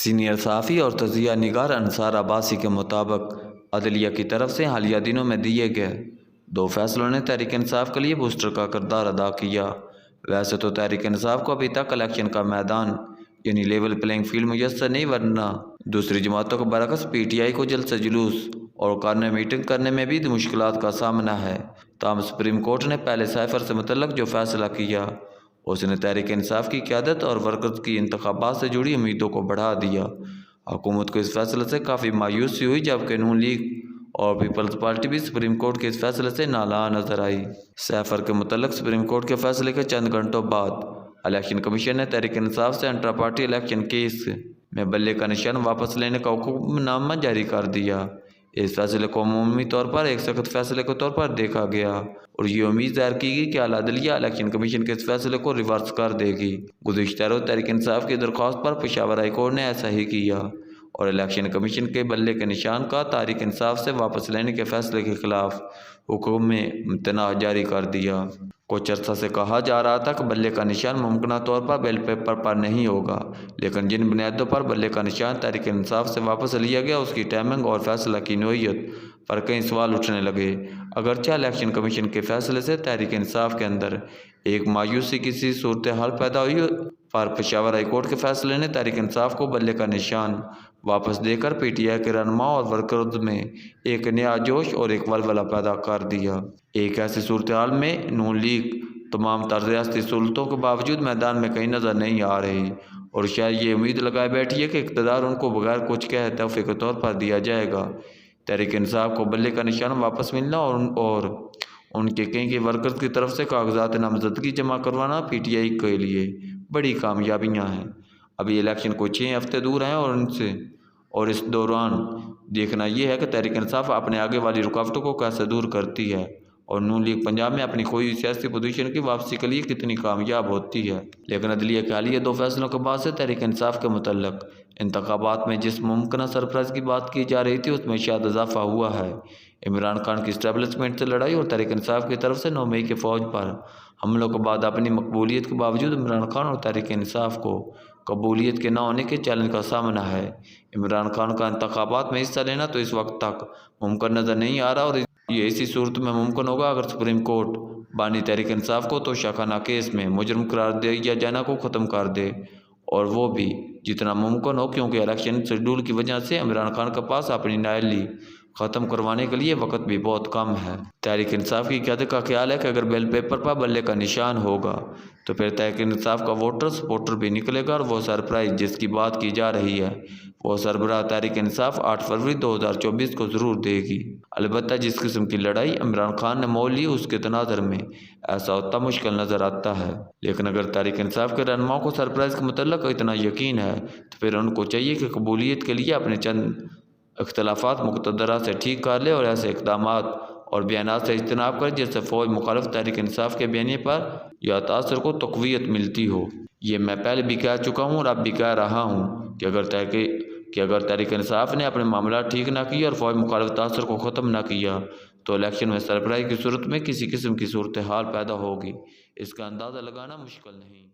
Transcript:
Senior صحافی اور تجزیہ نگار انصار عباسی کے مطابق عدلیہ کی طرف سے حالیہ دنوں میں دیے گئے 2 فیصلوں نے تحریک انصاف کے لیے بوسٹر کا کردار ادا کیا۔ ویسے تو تحریک انصاف کو ابھی تک الیکشن کا میدان یعنی لیول پلینگ فیلڈ میسر نہیں، ورنہ دوسری جماعتوں کے برعکس پی ٹی آئی کو جلد سے جلوس اور کارنر میٹنگ کرنے میں بھی مشکلات کا سامنا ہے۔ تاہم سپریم کورٹ نے پہلے سائفر سے متعلق جو فیصلہ کیا اس نے تحریک انصاف کی قیادت اور ورکرز کی انتخابات سے جڑی امیدوں کو بڑھا دیا۔ حکومت کو اس فیصلے سے کافی مایوسی ہوئی، جبکہ نون لیگ اور پیپلز پارٹی بھی سپریم کورٹ کے اس فیصلے سے نالاں نظر آئی۔ سائفر کے متعلق سپریم کورٹ کے فیصلے کے چند گھنٹوں بعد الیکشن کمیشن نے تحریک انصاف سے انٹرا پارٹی الیکشن کیس میں بلے کا نشان واپس لینے کا حکم نامہ جاری کر دیا۔ اس فیصلے کو عمومی طور پر ایک سخت فیصلے کے طور پر دیکھا گیا اور یہ امید ظاہر کی گئی کہ اعلیٰ عدلیہ الیکشن کمیشن کے اس فیصلے کو ریورس کر دے گی۔ گزشتہ روز تحریک انصاف کی درخواست پر پشاور ہائی کورٹ نے ایسا ہی کیا اور الیکشن کمیشن کے بلے کے نشان کا تحریک انصاف سے واپس لینے کے فیصلے کے خلاف حکم میں امتناع جاری کر دیا۔ کچھ عرصہ سے کہا جا رہا تھا کہ بلے کا نشان ممکنہ طور پر بیلٹ پیپر پر نہیں ہوگا، لیکن جن بنیادوں پر بلے کا نشان تحریک انصاف سے واپس لیا گیا اس کی ٹائمنگ اور فیصلہ کی نوعیت پر کئی سوال اٹھنے لگے۔ اگرچہ الیکشن کمیشن کے فیصلے سے تحریک انصاف کے اندر ایک مایوسی کی سی صورتحال پیدا ہوئی، پر پشاور ہائی کورٹ کے فیصلے نے تحریک انصاف کو بلے کا نشان واپس دے کر پی ٹی آئی کے رہنماؤں اور ورکرز میں ایک نیا جوش اور ایک ولولہ پیدا کر دیا۔ ایک ایسی صورتحال میں نون لیگ تمام تر ریاستی سہولتوں کے باوجود میدان میں کہیں نظر نہیں آ رہی اور شاید یہ امید لگائے بیٹھی ہے کہ اقتدار ان کو بغیر کچھ کہے تحفے کے طور پر دیا جائے گا۔ تحریک انصاف کو بلے کا نشان واپس ملنا اور ان کے کئی ورکرز کی طرف سے کاغذات نامزدگی جمع کروانا پی ٹی آئی کے لیے بڑی کامیابیاں ہیں۔ ابھی الیکشن کو 6 ہفتے دور ہیں اور اس دوران دیکھنا یہ ہے کہ تحریک انصاف اپنے آگے والی رکاوٹوں کو کیسے دور کرتی ہے اور نون لیگ پنجاب میں اپنی کھوئی ہوئی سیاسی پوزیشن کی واپسی کے لیے کتنی کامیاب ہوتی ہے۔ لیکن عدلیہ کے حالیہ 2 فیصلوں کے بعد سے تحریک انصاف کے متعلق انتخابات میں جس ممکنہ سرپرائز کی بات کی جا رہی تھی اس میں شاید اضافہ ہوا ہے۔ عمران خان کی اسٹیبلشمنٹ سے لڑائی اور تحریک انصاف کی طرف سے 9 مئی کے فوج پر حملوں کے بعد اپنی مقبولیت کے باوجود عمران خان اور تحریک انصاف کو قبولیت کے نہ ہونے کے چیلنج کا سامنا ہے۔ عمران خان کا انتخابات میں حصہ لینا تو اس وقت تک ممکن نظر نہیں آ رہا اور یہ اسی صورت میں ممکن ہوگا اگر سپریم کورٹ بانی تحریک انصاف کو توشہ خانہ کیس میں مجرم قرار دیا جانا کو ختم کر دے، اور وہ بھی جتنا ممکن ہو، کیونکہ الیکشن شیڈول کی وجہ سے عمران خان کے پاس اپنی نااہلی ختم کروانے کے لیے وقت بھی بہت کم ہے۔ تحریک انصاف کی قیادت کا خیال ہے کہ اگر بیلٹ پیپر پر بلے کا نشان ہوگا تو پھر تحریک انصاف کا ووٹر سپورٹر بھی نکلے گا اور وہ سرپرائز جس کی بات کی جا رہی ہے وہ سربراہ تحریک انصاف 8 فروری 2024 کو ضرور دے گی۔ البتہ جس قسم کی لڑائی عمران خان نے مول لی اس کے تناظر میں ایسا ہوتا مشکل نظر آتا ہے، لیکن اگر تحریک انصاف کے رہنماؤں کو سرپرائز کے متعلق اتنا یقین ہے تو پھر ان کو چاہیے کہ قبولیت کے لیے اپنے چند اختلافات مقتدرہ سے ٹھیک کر لے اور ایسے اقدامات اور بیانات سے اجتناب کرے جس سے فوج مخالف تحریک انصاف کے بیانیے پر یا تاثر کو تقویت ملتی ہو۔ یہ میں پہلے بھی کہہ چکا ہوں اور اب بھی کہہ رہا ہوں کہ اگر تحریک انصاف نے اپنے معاملات ٹھیک نہ کیے اور فوج مخالف تاثر کو ختم نہ کیا تو الیکشن میں سربراہی کی صورت میں کسی قسم کی صورتحال پیدا ہوگی، اس کا اندازہ لگانا مشکل نہیں۔